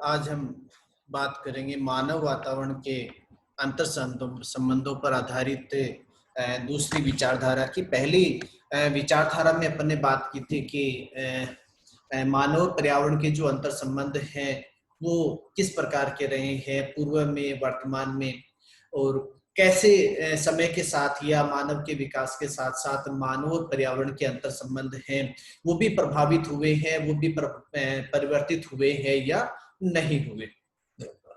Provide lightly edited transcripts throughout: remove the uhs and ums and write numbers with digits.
आज हम बात करेंगे मानव वातावरण के अंतर संबंधों पर आधारित दूसरी विचारधारा की। पहली विचारधारा में अपन ने बात की थी कि मानव पर्यावरण के जो अंतर संबंध हैं वो किस प्रकार के रहे हैं पूर्व में, वर्तमान में, और कैसे समय के साथ या मानव के विकास के साथ साथ मानव और पर्यावरण के अंतर संबंध हैं वो भी प्रभावित हुए हैं, वो भी परिवर्तित हुए हैं या नहीं हुए।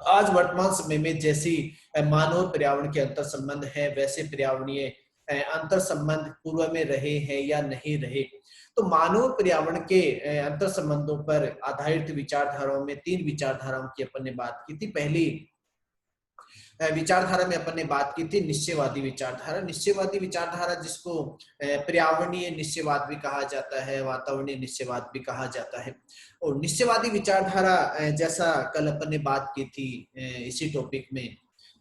आज वर्तमान समय में जैसी मानव पर्यावरण के अंतर संबंध है वैसे पर्यावरणीय अंतर संबंध पूर्व में रहे हैं या नहीं रहे। तो मानव पर्यावरण के अंतर संबंधों पर आधारित विचारधाराओं में तीन विचारधाराओं की अपन ने बात की थी। पहली विचारधारा में अपन ने बात की थी निश्चयवादी विचारधारा। निश्चयवादी विचारधारा जिसको पर्यावरणीय निश्चयवाद भी कहा जाता है, वातावरणीय निश्चयवाद भी कहा जाता है। और निश्चयवादी विचारधारा जैसा कल अपन ने बात की थी इसी टॉपिक में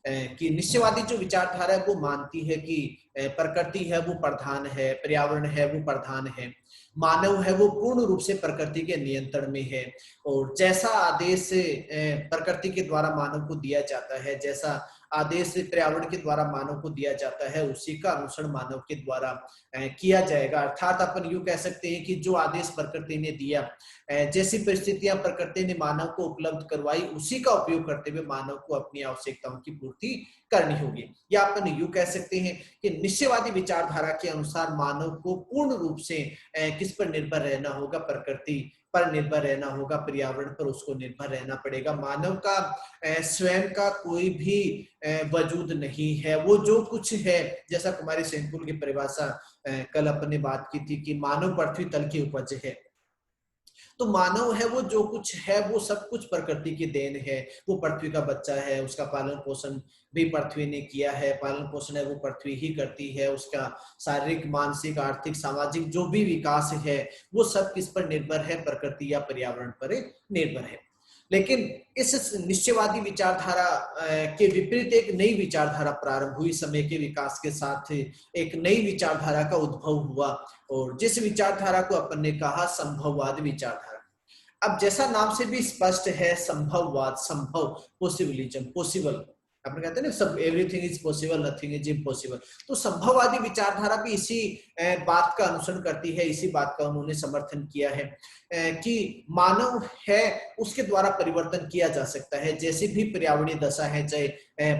कि निश्चयवादी जो विचारधारा है वो मानती है कि प्रकृति है वो प्रधान है, पर्यावरण है वो प्रधान है, मानव है वो पूर्ण रूप से प्रकृति के नियंत्रण में है, और जैसा आदेश प्रकृति के द्वारा मानव को दिया जाता है, जैसा आदेश पर्यावरण के द्वारा मानव को दिया जाता है उसी का अनुसरण मानव के द्वारा किया जाएगा। अर्थात अपन यूं कह सकते हैं कि जो आदेश प्रकृति ने दिया, जैसी परिस्थितियां प्रकृति ने मानव को उपलब्ध करवाई उसी का उपयोग करते हुए मानव को अपनी आवश्यकताओं की पूर्ति करनी होगी। या अपन यूं कह सकते हैं कि निश्चयवादी विचारधारा के अनुसार मानव को पूर्ण रूप से किस पर निर्भर रहना होगा, प्रकृति पर निर्भर रहना होगा, पर्यावरण पर उसको निर्भर रहना पड़ेगा। मानव का स्वयं का कोई भी वजूद नहीं है। वो जो कुछ है, जैसा कुमारी सेनकुल की परिभाषा कल अपन ने बात की थी कि मानव पृथ्वी तल की उपज है। तो मानव है वो जो कुछ है वो सब कुछ प्रकृति की देन है। वो पृथ्वी का बच्चा है, उसका पालन पोषण भी पृथ्वी ने किया है, पालन पोषण है वो पृथ्वी ही करती है। उसका शारीरिक, मानसिक, आर्थिक, सामाजिक जो भी विकास है वो सब किस पर निर्भर है, प्रकृति या पर्यावरण पर निर्भर है। लेकिन इस निश्चयवादी विचारधारा के विपरीत एक नई विचारधारा प्रारंभ हुई। समय के विकास के साथ एक नई विचारधारा का उद्भव हुआ और जिस विचारधारा को अपन ने कहा संभववाद विचारधारा। अब जैसा नाम से भी स्पष्ट है, संभववाद, संभव, पॉसिबिलिज्म, पॉसिबल, आपने कहते हैं ना सब everything is possible, nothing is impossible. तो संभववादी विचारधारा भी इसी बात का अनुसरण करती है, इसी बात का उन्होंने समर्थन किया है कि मानव है उसके द्वारा परिवर्तन किया जा सकता है। जैसी भी पर्यावरणीय दशा है, चाहे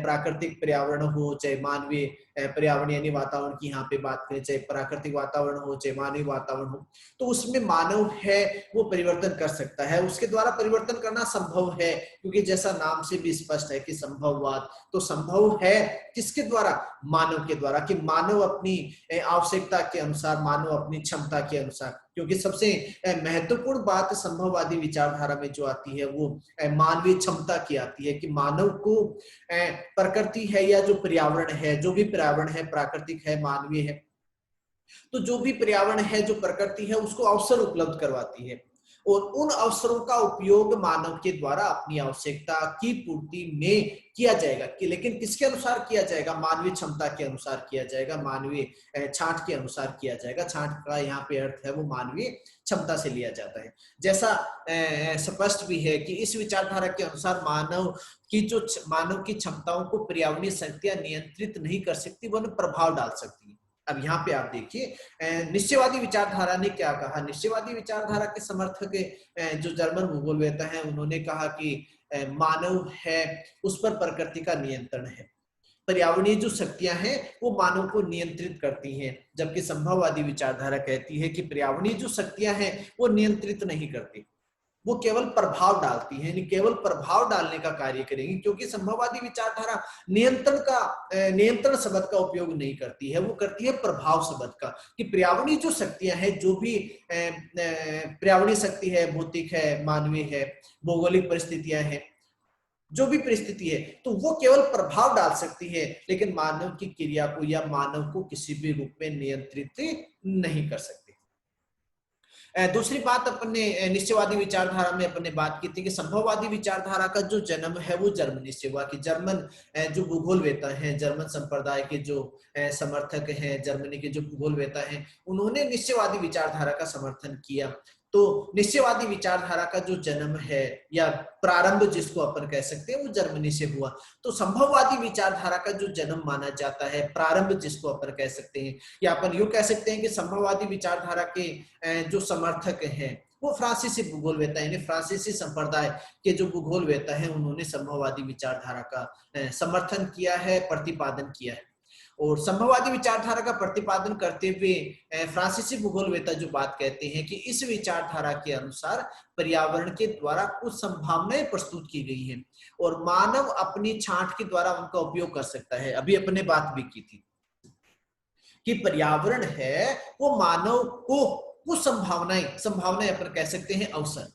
प्राकृतिक पर्यावरण हो, चाहे मानवीय पर्यावरण यानी वातावरण की यहाँ पे बात करें, चाहे प्राकृतिक वातावरण हो, चाहे मानवीय वातावरण हो, तो उसमें मानव है वो परिवर्तन कर सकता है। उसके द्वारा परिवर्तन करना संभव है क्योंकि जैसा नाम से भी स्पष्ट है कि संभववाद, तो संभव है किसके द्वारा? मानव के द्वारा। कि मानव अपनी आवश्यकता के अनुसार, मानव अपनी क्षमता के अनुसार, क्योंकि सबसे महत्वपूर्ण बात संभववादी विचारधारा में जो आती है वो मानवीय क्षमता की आती है कि मानव को प्रकृति है या जो पर्यावरण है, जो भी पर्यावरण है, प्राकृतिक है, मानवीय है, तो जो भी पर्यावरण है, जो प्रकृति है, उसको अवसर उपलब्ध करवाती है और उन अवसरों का उपयोग मानव के द्वारा अपनी आवश्यकता की पूर्ति में किया जाएगा। कि लेकिन किसके अनुसार किया जाएगा? मानवीय क्षमता के अनुसार किया जाएगा, मानवीय छांट के अनुसार किया जाएगा। छांट का यहाँ पे अर्थ है वो मानवीय क्षमता से लिया जाता है। जैसा स्पष्ट भी है कि इस विचारधारा के अनुसार मानव की क्षमताओं को पर्यावरणीय शक्तियां नियंत्रित नहीं कर सकती, वह प्रभाव डाल सकती है। अब यहाँ पे आप देखिए निश्चयवादी विचारधारा ने क्या कहा। निश्चयवादी विचारधारा के समर्थक जो जर्मन भूगोलवेत्ता हैं उन्होंने कहा कि मानव है उस पर प्रकृति का नियंत्रण है, पर्यावरणीय जो शक्तियां हैं वो मानव को नियंत्रित करती हैं। जबकि संभववादी विचारधारा कहती है कि पर्यावरणीय जो शक्तियां हैं वो नियंत्रित नहीं करती, वो केवल प्रभाव डालती है, यानी केवल प्रभाव डालने का कार्य करेंगी। क्योंकि संभववादी विचारधारा नियंत्रण शब्द का उपयोग नहीं करती है, वो करती है प्रभाव शब्द का। कि पर्यावरणीय जो शक्तियां हैं, जो भी पर्यावरणीय शक्ति है, भौतिक है, मानवीय है, भौगोलिक परिस्थितियां हैं, जो भी परिस्थिति है, तो वो केवल प्रभाव डाल सकती है, लेकिन मानव की क्रिया को या मानव को किसी भी रूप में नियंत्रित नहीं कर सकती। दूसरी बात अपन ने निश्चयवादी विचारधारा में अपन ने बात की थी कि संभववादी विचारधारा का जो जन्म है वो जर्मनी से हुआ। कि जर्मन जो भूगोलवेत्ता हैं, जर्मन संप्रदाय के जो समर्थक हैं, जर्मनी के जो भूगोलवेत्ता हैं, उन्होंने निश्चयवादी विचारधारा का समर्थन किया। तो निश्चयवादी विचारधारा का जो जन्म है या प्रारंभ जिसको अपन कह सकते हैं वो जर्मनी से हुआ। तो संभववादी विचारधारा का जो जन्म माना जाता है, प्रारंभ जिसको अपन कह सकते हैं, या अपन यूं कह सकते हैं कि संभववादी विचारधारा के जो समर्थक हैं वो फ्रांसीसी भूगोलवेत्ता यानी फ्रांसीसी संप्रदाय के जो भूगोलवेत्ता हैं उन्होंने संभववादी विचारधारा का समर्थन किया है, प्रतिपादन किया है। और संभववादी विचारधारा का प्रतिपादन करते हुए फ्रांसीसी भूगोलवेत्ता जो बात कहते हैं कि इस विचारधारा के अनुसार पर्यावरण के द्वारा कुछ संभावनाएं प्रस्तुत की गई हैं और मानव अपनी छांट के द्वारा उनका उपयोग कर सकता है। अभी अपने बात भी की थी कि पर्यावरण है वो मानव को कुछ संभावनाएं अपन कह सकते हैं अवसर,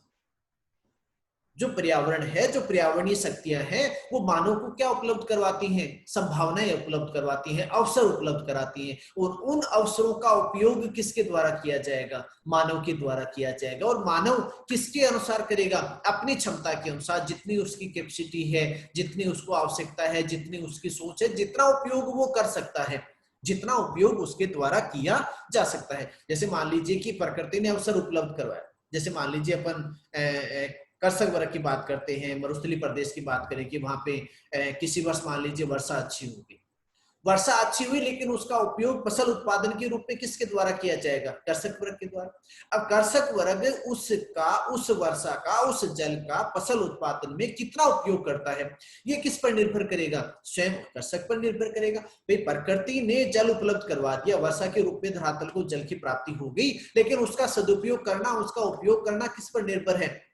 जो पर्यावरण है, जो पर्यावरणीय शक्तियां हैं वो मानव को क्या उपलब्ध करवाती हैं, संभावनाएं उपलब्ध करवाती हैं, अवसर उपलब्ध कराती हैं। और उन अवसरों का उपयोग किसके द्वारा किया जाएगा, मानव के द्वारा किया जाएगा। और मानव किसके अनुसार करेगा, अपनी क्षमता के अनुसार, जितनी उसकी कैपेसिटी है, जितनी उसको आवश्यकता है, जितनी उसकी सोच है, जितना उपयोग वो कर सकता है, जितना उपयोग उसके द्वारा किया जा सकता है। जैसे मान लीजिए कि प्रकृति ने अवसर उपलब्ध करवाया, जैसे मान लीजिए अपन कर्षक वर्ग की बात करते हैं, मरुस्थलीय प्रदेश की बात करें कि वहां पे किसी वर्ष मान लीजिए वर्षा अच्छी होगी, वर्षा अच्छी हुई, लेकिन उसका उपयोग फसल उत्पादन के रूप में किसके द्वारा किया जाएगा, कर्षक वर्ग के द्वारा। अब कर्षक वर्ग उस वर्षा का, उस जल का फसल उत्पादन में कितना उपयोग करता है, ये किस पर निर्भर करेगा, स्वयं कर्षक पर निर्भर करेगा। भाई प्रकृति ने जल उपलब्ध करवा दिया, वर्षा के रूप में धरातल को जल की प्राप्ति हो गई, लेकिन उसका सदुपयोग करना, उसका उपयोग करना किस पर निर्भर है,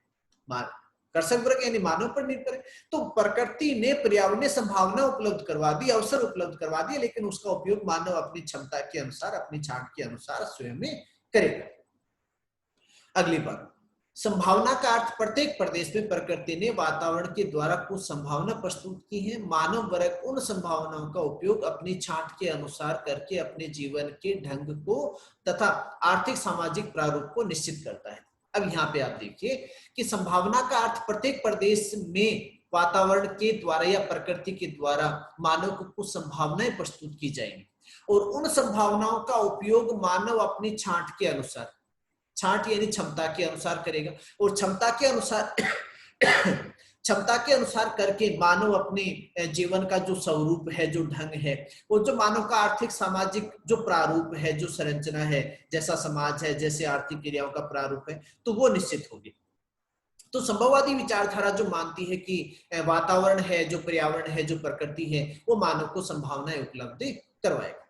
कर्षक वर्ग यानी मानव पर निर्भर है। तो प्रकृति ने पर्यावरणीय संभावना उपलब्ध करवा दी, अवसर उपलब्ध करवा दिए, लेकिन उसका उपयोग मानव अपनी क्षमता के अनुसार, अपनी छांट के अनुसार स्वयं में करेगा। अगली बात, संभावना का अर्थ प्रत्येक प्रदेश में प्रकृति ने वातावरण के द्वारा कुछ संभावना प्रस्तुत की है, मानव वर्ग उन संभावनाओं का उपयोग अपनी छांट के अनुसार करके अपने जीवन के ढंग को तथा आर्थिक सामाजिक प्रारूप को निश्चित करता है। अब यहाँ पे आप देखिए कि संभावना का अर्थ प्रत्येक प्रदेश में वातावरण के द्वारा या प्रकृति के द्वारा मानव को कुछ संभावनाएं प्रस्तुत की जाएंगी और उन संभावनाओं का उपयोग मानव अपनी छांट के अनुसार, छांट यानी क्षमता के अनुसार करेगा। और क्षमता के अनुसार करके मानव अपने जीवन का जो स्वरूप है, जो ढंग है, वो जो मानव का आर्थिक सामाजिक जो प्रारूप है, जो संरचना है, जैसा समाज है, जैसे आर्थिक क्रियाओं का प्रारूप है, तो वो निश्चित होगी। तो संभववादी विचारधारा जो मानती है कि वातावरण है, जो पर्यावरण है, जो प्रकृति है, वो मानव को संभावनाएं उपलब्ध करवाएगा।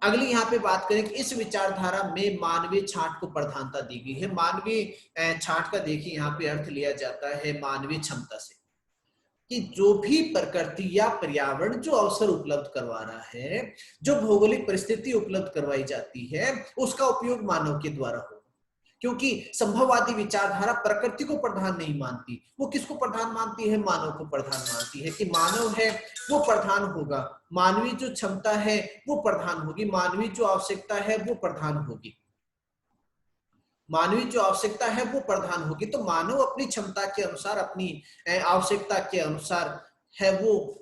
अगली यहाँ पे बात करें कि इस विचारधारा में मानवीय छांट को प्रधानता दी गई है। मानवीय छांट का देखिए यहाँ पे अर्थ लिया जाता है मानवीय क्षमता से, कि जो भी प्रकृति या पर्यावरण जो अवसर उपलब्ध करवा रहा है, जो भौगोलिक परिस्थिति उपलब्ध करवाई जाती है, उसका उपयोग मानव के द्वारा हो। क्योंकि संभववादी विचारधारा प्रकृति को प्रधान नहीं मानती, वो किसको प्रधान मानती है, मानव को प्रधान मानती है, कि मानव है वो प्रधान होगा, मानवीय जो क्षमता है वो प्रधान होगी, मानवीय जो आवश्यकता है वो प्रधान होगी, मानवीय जो आवश्यकता है वो प्रधान होगी। तो मानव अपनी क्षमता के अनुसार, अपनी आवश्यकता के अनुसार है वो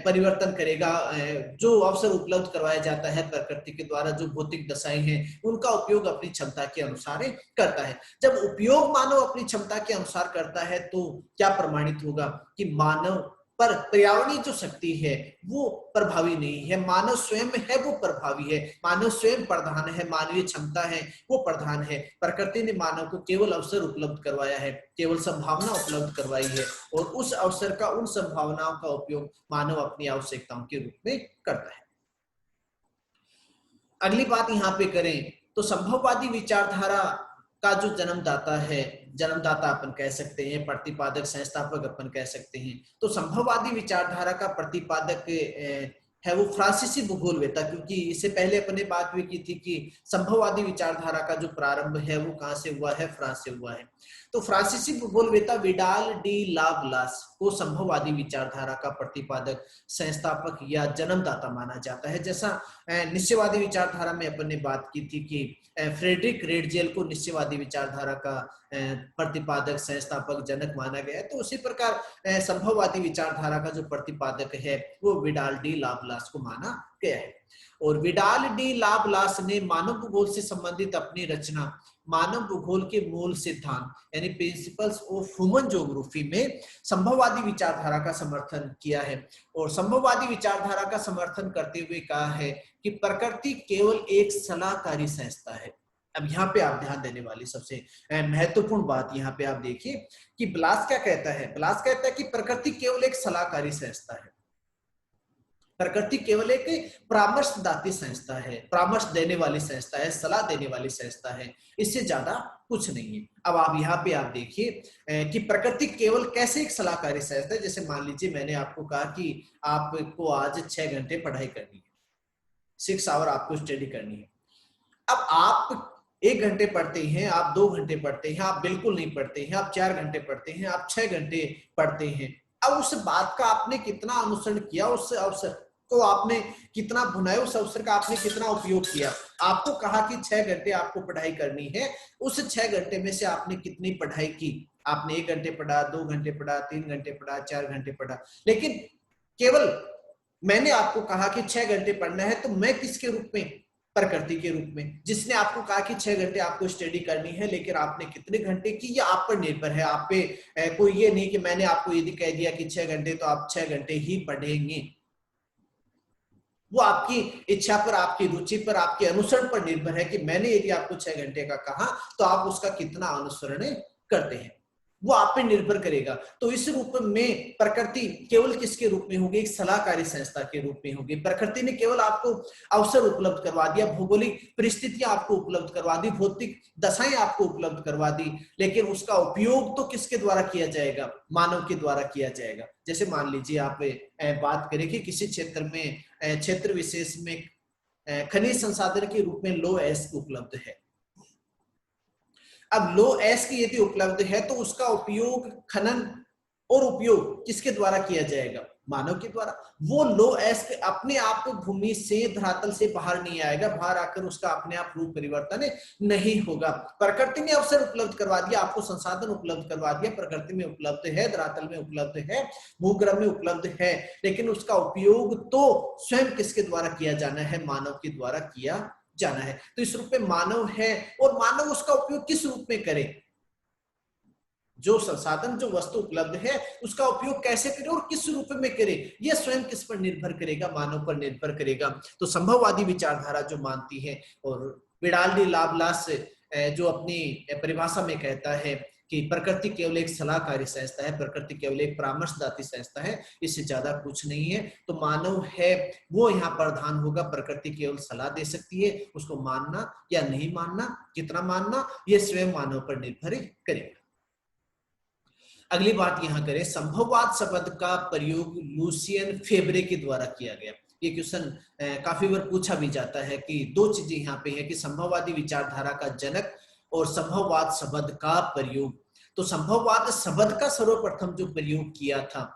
परिवर्तन करेगा। जो अवसर उपलब्ध करवाया जाता है प्रकृति के द्वारा, जो भौतिक दशाएं हैं, उनका उपयोग अपनी क्षमता के अनुसार करता है। जब उपयोग मानव अपनी क्षमता के अनुसार करता है तो क्या प्रमाणित होगा कि मानव पर पर्यावरणीय जो शक्ति है वो प्रभावी नहीं है, मानव स्वयं है वो प्रभावी है, मानव स्वयं प्रधान है, मानवीय क्षमता है वो प्रधान है। प्रकृति ने मानव को केवल अवसर उपलब्ध करवाया है, केवल संभावना उपलब्ध करवाई है, और उस अवसर का, उन संभावनाओं का उपयोग मानव अपनी आवश्यकताओं के रूप में करता है। अगली बात यहाँ पे करें तो संभववादी विचारधारा का जो जन्मदाता है, जन्मदाता अपन कह सकते हैं, प्रतिपादक, संस्थापक अपन कह सकते हैं, तो संभववादी विचारधारा का प्रतिपादक है वो फ्रांसीसी भूगोलवेत्ता, क्योंकि इससे पहले अपन ने बात भी की थी कि संभववादी विचारधारा का जो प्रारंभ है वो कहाँ से हुआ है, फ्रांस से हुआ है। तो फ्रांसीसी भूगोलवेत्ता विडाल डी लाब्लास को संभववादी विचारधारा का प्रतिपादक, संस्थापक या जन्मदाता माना जाता है। जैसा निश्चयवादी विचारधारा में अपन ने बात की थी कि फ्रेडरिक रेडजेल को निश्चयवादी विचारधारा का प्रतिपादक, संस्थापक, जनक माना गया है। तो उसी प्रकार संभववादी विचारधारा का जो प्रतिपादक है वो विडाल डी लाप्लास को माना गया है। और विडाल डी लाप्लास ने मानव भूगोल से संबंधित अपनी रचना मानव भूगोल के मूल सिद्धांत यानी प्रिंसिपल्स ऑफ ह्यूमन ज्योग्राफी में संभववादी विचारधारा का समर्थन किया है। और संभववादी विचारधारा का समर्थन करते हुए कहा है कि प्रकृति केवल एक सलाहकारी संस्था है। अब यहाँ पे आप ध्यान देने वाली सबसे महत्वपूर्ण बात यहाँ पे आप देखिए कि ब्लास क्या कहता है। ब्लास कहता है कि प्रकृति केवल एक सलाहकारी संस्था है, प्रकृति केवल एक परामर्शदाती संस्था है, परामर्श देने वाली संस्था है, सलाह देने वाली संस्था है, इससे ज्यादा कुछ नहीं है। अब आप यहाँ पे आप देखिए कि प्रकृति केवल कैसे एक सलाहकारी संस्था है। जैसे मान लीजिए मैंने आपको कहा कि आपको आज 6 घंटे पढ़ाई करनी है, 6 आवर आपको स्टडी करनी है। अब आप 1 घंटे पढ़ते हैं, आप 2 घंटे पढ़ते हैं, आप बिल्कुल नहीं पढ़ते हैं, आप 4 घंटे पढ़ते हैं, आप 6 घंटे पढ़ते हैं। अब उस बात का आपने कितना अनुसरण किया, उस अवसर को आपने कितना भुनाया, उस अवसर का आपने कितना उपयोग किया। आपको कहा कि 6 घंटे आपको पढ़ाई करनी है, उस 6 घंटे में से आपने कितनी पढ़ाई की। आपने 1 घंटे पढ़ा, 2 घंटे पढ़ा, 3 घंटे पढ़ा, 4 घंटे पढ़ा, लेकिन केवल मैंने आपको कहा कि 6 घंटे पढ़ना है, तो मैं किसके रूप में, प्रकृति के रूप में, जिसने आपको कहा कि 6 घंटे आपको स्टडी करनी है, लेकिन आपने कितने घंटे की ये आप पर निर्भर है। आप पे कोई ये नहीं कि मैंने आपको यदि कह दिया कि 6 घंटे तो आप 6 घंटे ही पढ़ेंगे। वो आपकी इच्छा पर, आपकी रुचि पर, आपके अनुसरण पर निर्भर है कि मैंने यदि आपको 6 घंटे का कहा तो आप उसका कितना अनुसरण करते हैं, वो आप पे निर्भर करेगा। तो इस रूप में प्रकृति केवल किसके रूप में होगी, एक सलाहकारी संस्था के रूप में होगी। प्रकृति ने केवल आपको अवसर उपलब्ध करवा दिया, भौगोलिक परिस्थितियां आपको उपलब्ध करवा दी, भौतिक दशाएं आपको उपलब्ध करवा दी, लेकिन उसका उपयोग तो किसके द्वारा किया जाएगा, मानव के द्वारा किया जाएगा। जैसे मान लीजिए आप बात करें कि किसी क्षेत्र में, क्षेत्र विशेष में खनिज संसाधन के रूप में लो एस उपलब्ध है। अब लो एस की यदि उपलब्ध है तो उसका उपयोग, खनन और उपयोग किसके द्वारा किया जाएगा, मानव के द्वारा। वो लो एस अपने आप भूमि से, धरातल से बाहर नहीं आएगा, बाहर आकर उसका अपने आप रूप परिवर्तन नहीं होगा। प्रकृति ने अवसर उपलब्ध करवा दिया, आपको संसाधन उपलब्ध करवा दिया, प्रकृति में उपलब्ध है, धरातल में उपलब्ध है, भूग्रह में उपलब्ध है, लेकिन उसका उपयोग तो स्वयं किसके द्वारा किया जाना है, मानव के द्वारा किया जाना है। तो इस रूप में मानव है, और मानव उसका उपयोग किस रूप में करे, जो संसाधन, जो वस्तु उपलब्ध है उसका उपयोग कैसे करे और किस रूप में करे, यह स्वयं किस पर निर्भर करेगा, मानव पर निर्भर करेगा। तो संभववादी विचारधारा जो मानती है, और विडाल डी लाप्लास जो अपनी परिभाषा में कहता है कि प्रकृति केवल एक सलाहकारी संस्था है, प्रकृति केवल एक परामर्शदाती संस्था है, इससे ज्यादा कुछ नहीं है। तो मानव है वो यहाँ प्रधान होगा, प्रकृति केवल सलाह दे सकती है, उसको मानना या नहीं मानना, कितना मानना, ये स्वयं मानव पर निर्भर करेगा। अगली बात यहां करें, संभववाद शब्द का प्रयोग लुसियन फेब्रे के द्वारा किया गया। ये क्वेश्चन काफी बार पूछा भी जाता है कि 2 चीजें यहाँ पे है कि संभववादी विचारधारा का जनक और संभववाद शब्द का प्रयोग। तो संभववाद शब्द का सर्वप्रथम जो प्रयोग किया था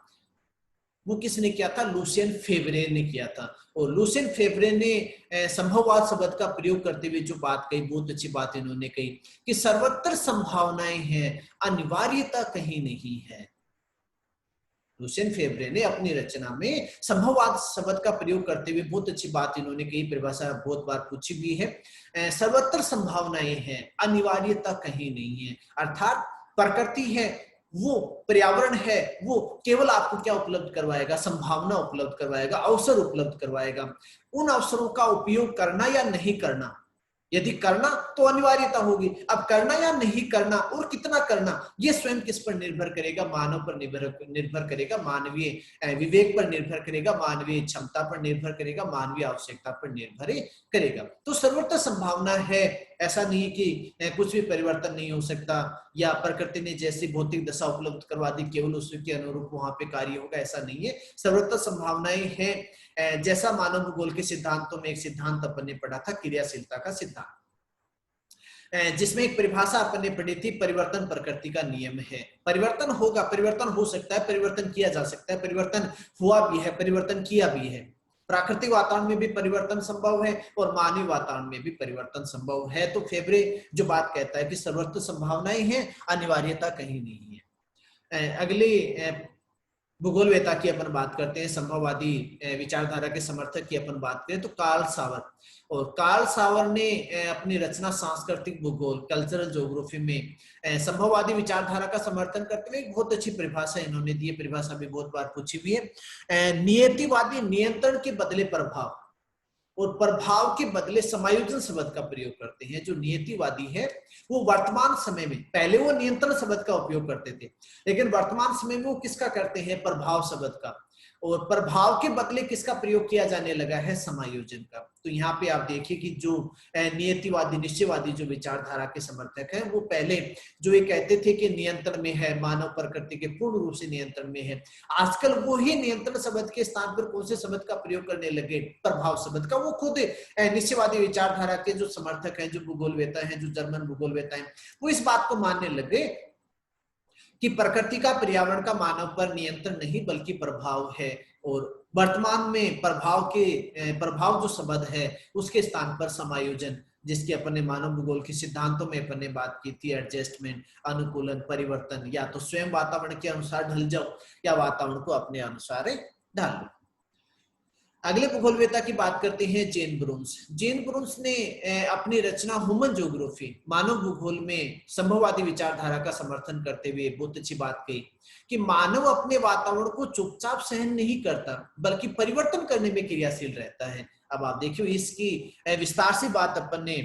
वो किसने किया था, लुसियन फेब्रे ने किया था। और लुसियन फेब्रे ने संभववाद शब्द का प्रयोग करते हुए जो बात कही, बहुत अच्छी बात इन्होंने कही कि सर्वत्र संभावनाएं हैं, अनिवार्यता कहीं नहीं है। लुसियन फेब्रे ने अपनी रचना में संभववाद शब्द का प्रयोग करते हुए बहुत अच्छी बात इन्होंने कही, परिभाषा बहुत बार पूछी भी है। सर्वत्र संभावनाएं हैं, अनिवार्यता कहीं नहीं है, अर्थात प्रकृति है, वो पर्यावरण है, वो केवल आपको क्या उपलब्ध करवाएगा, संभावना उपलब्ध करवाएगा, अवसर उपलब्ध करवाएगा। उन अवसरों का उपयोग करना या नहीं करना, यदि करना तो अनिवार्यता होगी, अब करना या नहीं करना और कितना करना, ये स्वयं किस पर निर्भर करेगा, मानव पर निर्भर करेगा, मानवीय विवेक पर निर्भर करेगा, मानवीय क्षमता पर निर्भर करेगा, मानवीय आवश्यकता पर निर्भर करेगा। तो सर्वत्र संभावना है, ऐसा नहीं कि कुछ भी परिवर्तन नहीं हो सकता, या प्रकृति ने जैसी भौतिक दशा उपलब्ध करवा दी केवल उसके अनुरूप वहां पे कार्य होगा, ऐसा नहीं है। सर्वत्र संभावनाएं हैं, जैसा मानव भूगोल के सिद्धांतों में एक सिद्धांत अपन ने पढ़ा था, क्रियाशीलता का सिद्धांत, जिसमें एक परिभाषा अपन ने पढ़ी थी, परिवर्तन प्रकृति का नियम है। परिवर्तन होगा, परिवर्तन हो सकता है, परिवर्तन किया जा सकता है, परिवर्तन हुआ भी है, परिवर्तन किया भी है। प्राकृतिक वातावरण में भी परिवर्तन संभव है और मानवीय वातावरण में भी परिवर्तन संभव है। तो फेब्रे जो बात कहता है कि सर्वत्र संभावनाएं हैं, अनिवार्यता कहीं नहीं है। अगले भूगोलवेता की अपन बात करते हैं, संभववादी विचारधारा के समर्थक की अपन बात करें तो कार्ल सावर। और कार्ल सावर ने अपनी रचना सांस्कृतिक भूगोल, कल्चरल ज्योग्राफी में संभववादी विचारधारा का समर्थन करते हुए एक बहुत अच्छी परिभाषा इन्होंने दी है। परिभाषा भी बहुत बार पूछी हुई है। नियतिवादी नियंत्रण के बदले प्रभाव और प्रभाव के बदले समायोजन शब्द का प्रयोग करते हैं। जो नियतिवादी है वो वर्तमान समय में, पहले वो नियंत्रण शब्द का उपयोग करते थे, लेकिन वर्तमान समय में वो किसका करते हैं, प्रभाव शब्द का। और प्रभाव के बदले किसका प्रयोग किया जाने लगा है, समायोजन का। तो यहाँ पे आप देखिए कि जो नियतिवादी निश्चयवादी जो विचारधारा के समर्थक हैं, वो पहले जो ये कहते थे कि नियंत्रण में है, मानव प्रकृति के पूर्ण रूप से नियंत्रण में है, आजकल वो ही नियंत्रण शब्द के स्थान पर कौन से शब्द का प्रयोग करने लगे, प्रभाव शब्द का। वो खुद निश्चयवादी विचारधारा के जो समर्थक हैं, जो भूगोलवेता हैं, जो जर्मन भूगोलवेता हैं, वो इस बात को मानने लगे कि प्रकृति का, पर्यावरण का मानव पर नियंत्रण नहीं बल्कि प्रभाव है। और वर्तमान में प्रभाव जो शब्द है उसके स्थान पर समायोजन, जिसकी अपन ने मानव भूगोल के सिद्धांतों में अपन ने बात की थी, एडजस्टमेंट, अनुकूलन, परिवर्तन, या तो स्वयं वातावरण के अनुसार ढल जाओ या वातावरण को अपने अनुसार ढाल लो। अगले भूगोलवेता की बात करते हैं जेन ब्रून्स। जेन ब्रून्स ने अपनी रचना ह्यूमन ज्योग्राफी, मानव भूगोल में संभववादी विचारधारा का समर्थन करते हुए बहुत अच्छी बात कही कि मानव अपने वातावरण को चुपचाप सहन नहीं करता बल्कि परिवर्तन करने में क्रियाशील रहता है। अब आप देखिए इसकी विस्तार से बात अपन ने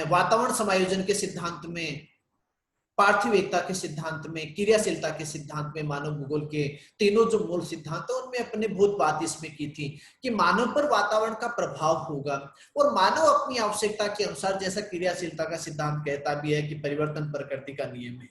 वातावरण समायोजन के सिद्धांत में, पार्थिव एकता के सिद्धांत में, क्रियाशीलता के सिद्धांत में, मानव भूगोल के तीनों जो मूल सिद्धांत है उनमें अपने बहुत बात इसमें की थी कि मानव पर वातावरण का प्रभाव होगा और मानव अपनी आवश्यकता के अनुसार, जैसा क्रियाशीलता का सिद्धांत कहता भी है कि परिवर्तन प्रकृति का नियम है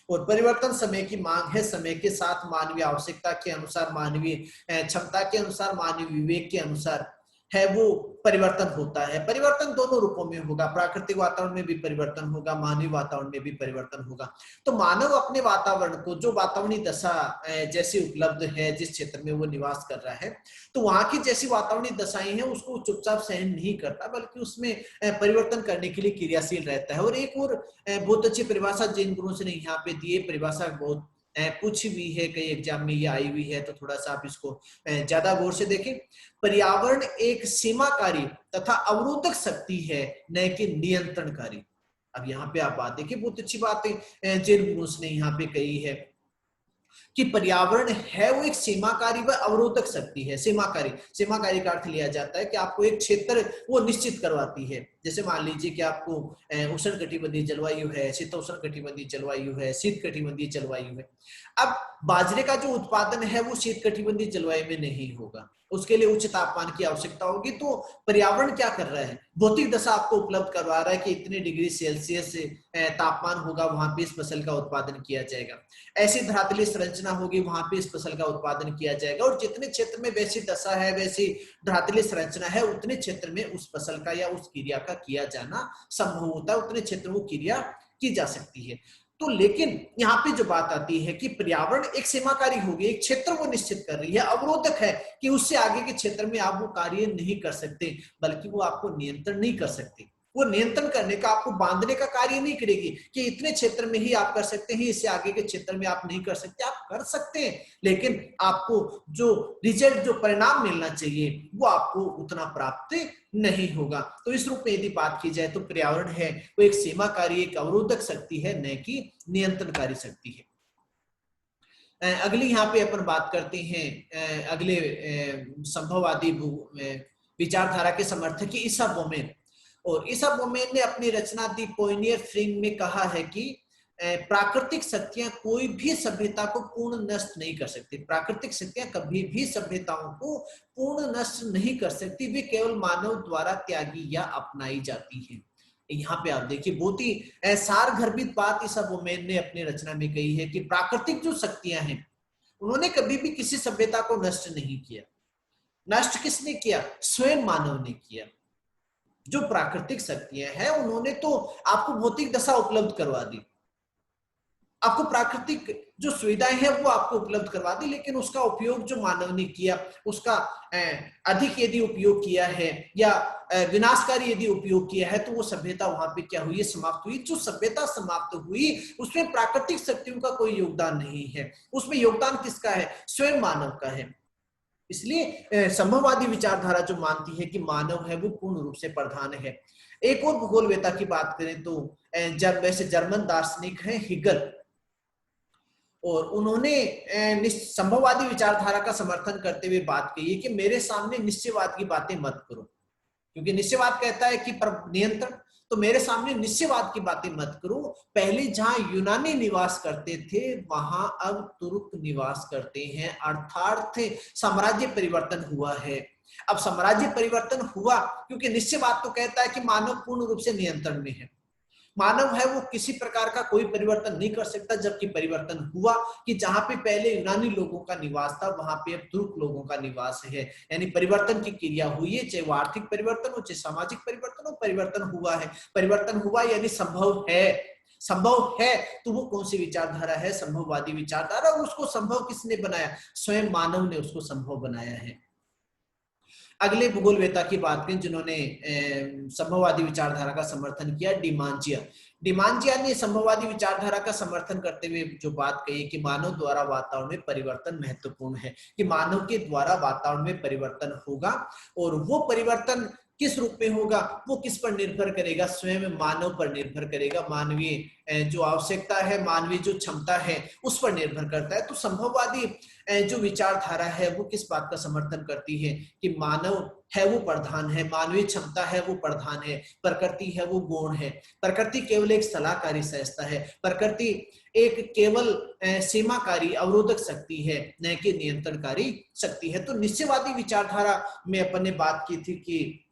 और परिवर्तन समय की मांग है, समय के साथ मानवीय आवश्यकता के अनुसार, मानवीय क्षमता के अनुसार, मानवीय विवेक के अनुसार है वो परिवर्तन होता है। परिवर्तन दोनों रूपों में होगा, प्राकृतिक वातावरण में भी परिवर्तन होगा, मानवीय वातावरण में भी परिवर्तन होगा। तो मानव अपने वातावरण को, जो वातावरणीय दशा जैसी उपलब्ध है जिस क्षेत्र में वो निवास कर रहा है, तो वहां की जैसी वातावरणीय दशाएं हैं उसको चुपचाप सहन नहीं करता बल्कि उसमें परिवर्तन करने के लिए क्रियाशील रहता है। और एक और बहुत अच्छी परिभाषा जेन ब्रून्स ने यहाँ पे दी है, परिभाषा बहुत पूछी हुई है, कई एग्जाम में ये आई हुई है, तो थोड़ा सा आप इसको ज्यादा गौर से देखें। पर्यावरण एक सीमाकारी तथा अवरोधक शक्ति है, न कि नियंत्रणकारी। अब यहाँ पे आप बात देखिए, बहुत अच्छी बात है जेन ब्रून्स ने यहाँ पे कही है कि पर्यावरण है वो एक सीमाकारी व अवरोधक शक्ति है। सीमाकारी का अर्थ लिया जाता है कि आपको एक क्षेत्र वो निश्चित करवाती है। जैसे मान लीजिए कि आपको उष्णकटिबंधीय जलवायु है, शीतोष्णकटिबंधीय जलवायु है, शीतकटिबंधीय जलवायु है। अब बाजरे का जो उत्पादन है वो शीतकटिबंधीय जलवायु में नहीं होगा, उसके लिए उच्च तापमान की आवश्यकता होगी। तो पर्यावरण क्या कर रहा है, भौतिक दशा आपको उपलब्ध करवा रहा है कि इतने डिग्री सेल्सियस तापमान होगा, वहां पे इस फसल का उत्पादन किया जाएगा, ऐसी धरातलीय संरचना होगी, वहां पे इस फसल का उत्पादन किया जाएगा। और जितने क्षेत्र में वैसी दशा है, वैसी धरातलीय संरचना है, उतने क्षेत्र में उस फसल का या उस क्रिया का किया जाना संभव होता है, उतने क्षेत्र वो क्रिया की जा सकती है। तो लेकिन यहाँ पे जो बात आती है कि पर्यावरण एक सीमाकारी होगी, एक क्षेत्र वो निश्चित कर रही है, अवरोधक है कि उससे आगे के क्षेत्र में आप वो कार्य नहीं कर सकते, बल्कि वो आपको नियंत्रण नहीं कर सकते। वो नियंत्रण करने का, आपको बांधने का कार्य नहीं करेगी कि इतने क्षेत्र में ही आप कर सकते हैं, इससे आगे के क्षेत्र में आप नहीं कर सकते। आप कर सकते हैं, लेकिन आपको जो रिजल्ट, जो परिणाम मिलना चाहिए वो आपको उतना प्राप्त नहीं होगा। तो इस रूप में यदि बात की जाए तो पर्यावरण है वो एक सीमाकारी, एक अवरोधक शक्ति है, न कि नियंत्रणकारी शक्ति है। अगली यहाँ पे अपन बात करते हैं अगले संभववादी विचारधारा के समर्थक ईसा बोमेन। और ईसा बोमेन ने अपनी रचना दी पोइनियर फ्रिंग में कहा है कि प्राकृतिक शक्तियां कोई भी सभ्यता को पूर्ण नष्ट नहीं कर सकती। प्राकृतिक शक्तियां कभी भी सभ्यताओं को पूर्ण नष्ट नहीं कर सकती, वे केवल मानव द्वारा त्यागी या अपनाई जाती है। यहाँ पे आप देखिए बहुत ही सारगर्भित बात ईसा बोमेन ने अपनी रचना में कही है कि प्राकृतिक जो शक्तियां हैं उन्होंने कभी भी किसी सभ्यता को नष्ट नहीं किया। नष्ट किसने किया? स्वयं मानव ने किया। जो प्राकृतिक शक्तियां हैं उन्होंने तो आपको भौतिक दशा उपलब्ध करवा दी, आपको प्राकृतिक जो सुविधाएं हैं वो आपको उपलब्ध करवा दी, लेकिन उसका उपयोग जो मानव ने किया, उसका अधिक यदि उपयोग किया है या विनाशकारी यदि उपयोग किया है, तो वो सभ्यता वहां पे क्या हुई, समाप्त हुई। जो सभ्यता समाप्त हुई उसमें प्राकृतिक शक्तियों का कोई योगदान नहीं है, उसमें योगदान किसका है, स्वयं मानव का है। इसलिए संभववादी विचारधारा जो मानती है कि मानव है वो पूर्ण रूप से प्रधान है। एक और भूगोलवेता की बात करें तो जब वैसे जर्मन दार्शनिक है हिगल, और उन्होंने संभववादी विचारधारा का समर्थन करते हुए बात कही है कि मेरे सामने निश्चयवाद की बातें मत करो, क्योंकि निश्चयवाद कहता है कि नियंत्रण, तो मेरे सामने निश्चयवाद की बातें मत करो। पहले जहां यूनानी निवास करते थे वहां अब तुर्क निवास करते हैं, अर्थात साम्राज्य परिवर्तन हुआ है। अब साम्राज्य परिवर्तन हुआ क्योंकि निश्चयवाद तो कहता है कि मानव पूर्ण रूप से नियंत्रण में है, मानव है वो किसी प्रकार का कोई परिवर्तन नहीं कर सकता, जबकि परिवर्तन हुआ कि जहां पे पहले यूनानी लोगों का निवास था वहां पे अब तुर्क लोगों का निवास है। यानी परिवर्तन की क्रिया हुई है, चाहे वो आर्थिक परिवर्तन हो चाहे सामाजिक परिवर्तन हो, परिवर्तन हुआ है। परिवर्तन हुआ यानी संभव है, संभव है। तो वो कौन सी विचारधारा है, संभववादी विचारधारा। उसको संभव किसने बनाया, स्वयं मानव ने उसको संभव बनाया है। अगले भूगोलवेता की बात करें जिन्होंने संभववादी विचारधारा का समर्थन किया, डिमांजिया। डिमांजिया ने संभववादी विचारधारा का समर्थन करते हुए जो बात कही कि मानव द्वारा वातावरण में परिवर्तन महत्वपूर्ण है, कि मानव के द्वारा वातावरण में परिवर्तन होगा, और वो परिवर्तन किस रूप में होगा, वो किस पर निर्भर करेगा, स्वयं मानव पर निर्भर करेगा। मानवीय जो आवश्यकता है, मानवीय जो क्षमता है उस पर निर्भर करता है। तो संभववादी जो विचारधारा है वो किस बात का समर्थन करती है कि मानव है वो प्रधान है, मानवीय क्षमता है वो प्रधान है, प्रकृति है वो गौण है, प्रकृति केवल एक सलाहकारी संस्था है, प्रकृति एक केवल सीमाकारी अवरोधक शक्ति है, न कि नियंत्रणकारी शक्ति है। तो निश्चयवादी विचारधारा में अपन ने बात की थी कि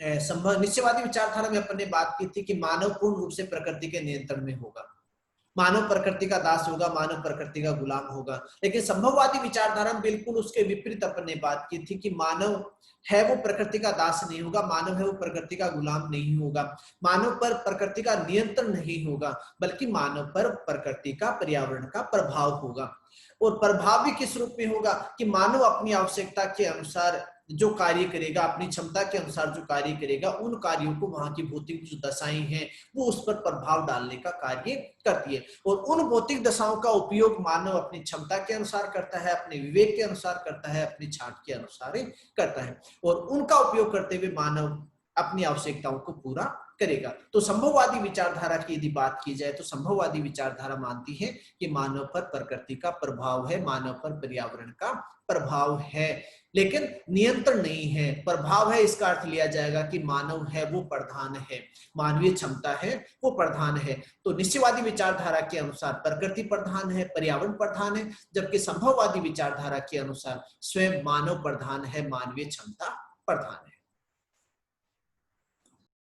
निश्चयवादी विचारधारा में अपन ने बात की थी कि मानव पूर्ण रूप से प्रकृति के नियंत्रण में होगा, मानव प्रकृति का दास होगा, मानव प्रकृति का गुलाम होगा। लेकिन संभववादी विचारधारा में बिल्कुल उसके विपरीत अपन ने बात की थी कि मानव है वो प्रकृति का दास नहीं होगा, मानव है वो प्रकृति का गुलाम नहीं होगा, मानव पर प्रकृति का नियंत्रण नहीं होगा, बल्कि मानव पर प्रकृति का, पर्यावरण का प्रभाव होगा। और प्रभाव भी किस रूप में होगा कि मानव अपनी आवश्यकता के अनुसार जो कार्य करेगा, अपनी क्षमता के अनुसार जो कार्य करेगा, उन कार्यों को वहां की भौतिक जो दशाएं हैं वो उस पर प्रभाव डालने का कार्य करती है। और उन भौतिक दशाओं का उपयोग मानव अपनी क्षमता के अनुसार करता है, अपने विवेक के अनुसार करता है, अपनी छाट के अनुसार करता है, और उनका उपयोग करते हुए मानव अपनी आवश्यकताओं को पूरा करेगा। तो संभववादी विचारधारा की यदि बात की जाए तो संभववादी विचारधारा मानती है कि मानव पर प्रकृति का प्रभाव है, मानव पर पर्यावरण का प्रभाव है, लेकिन नियंत्रण नहीं है। प्रभाव है इसका अर्थ लिया जाएगा कि मानव है वो प्रधान है, मानवीय क्षमता है वो प्रधान है। तो निश्चयवादी विचारधारा के अनुसार प्रकृति प्रधान है, पर्यावरण प्रधान है, जबकि संभववादी विचारधारा के अनुसार स्वयं मानव प्रधान है, मानवीय क्षमता प्रधान है।